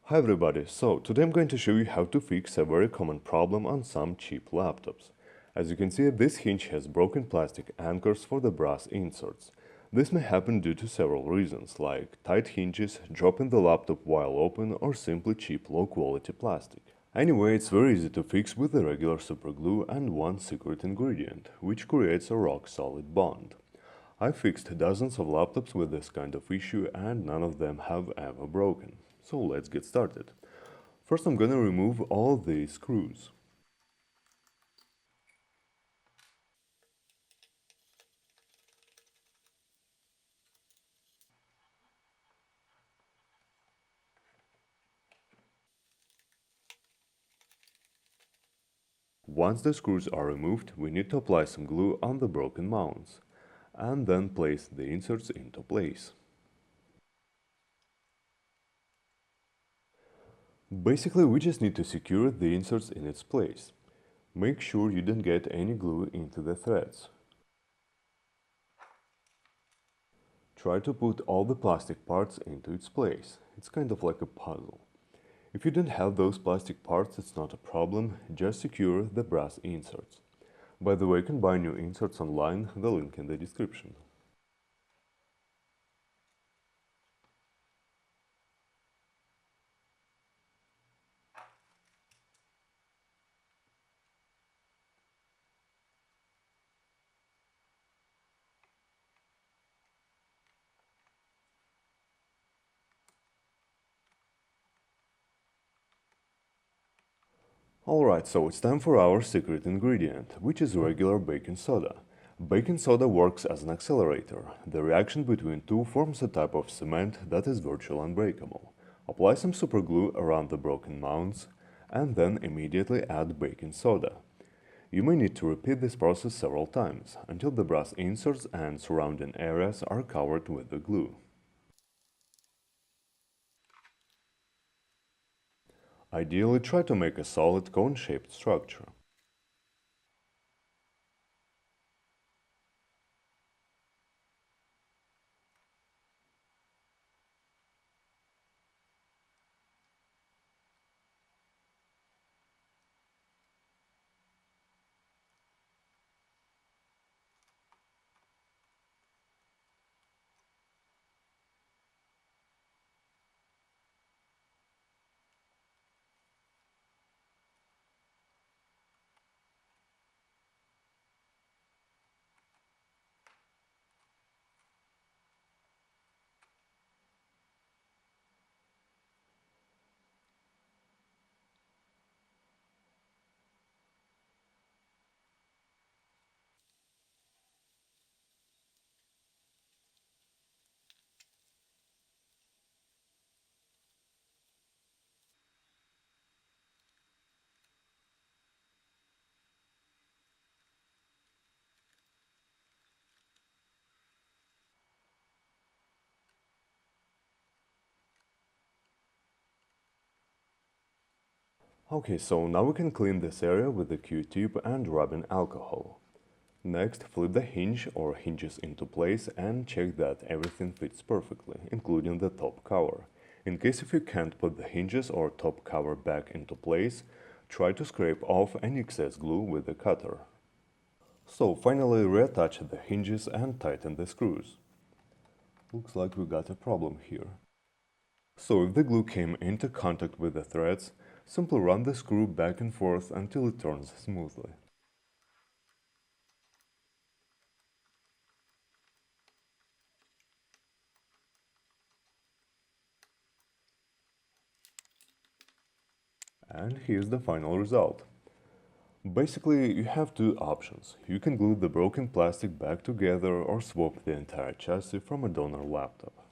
Hi everybody, so today I'm going to show you how to fix a very common problem on some cheap laptops. As you can see, this hinge has broken plastic anchors for the brass inserts. This may happen due to several reasons, like tight hinges, dropping the laptop while open, or simply cheap low-quality plastic. Anyway, it's very easy to fix with a regular superglue and one secret ingredient, which creates a rock-solid bond. I fixed dozens of laptops with this kind of issue and none of them have ever broken. So let's get started. First I'm gonna remove all these screws. Once the screws are removed, we need to apply some glue on the broken mounts and then place the inserts into place. Basically, we just need to secure the inserts in its place. Make sure you don't get any glue into the threads. Try to put all the plastic parts into its place. It's kind of like a puzzle. If you don't have those plastic parts, it's not a problem, just secure the brass inserts. By the way, you can buy new inserts online, the link in the description. Alright, so it's time for our secret ingredient, which is regular baking soda. Baking soda works as an accelerator. The reaction between two forms a type of cement that is virtually unbreakable. Apply some superglue around the broken mounts and then immediately add baking soda. You may need to repeat this process several times until the brass inserts and surrounding areas are covered with the glue. Ideally, try to make a solid cone-shaped structure. Okay, so now we can clean this area with a Q-tip and rubbing alcohol. Next, flip the hinge or hinges into place and check that everything fits perfectly, including the top cover. In case if you can't put the hinges or top cover back into place, try to scrape off any excess glue with a cutter. So finally reattach the hinges and tighten the screws. Looks like we got a problem here. So if the glue came into contact with the threads, simply run the screw back and forth until it turns smoothly. And here's the final result. Basically, you have two options. You can glue the broken plastic back together or swap the entire chassis from a donor laptop.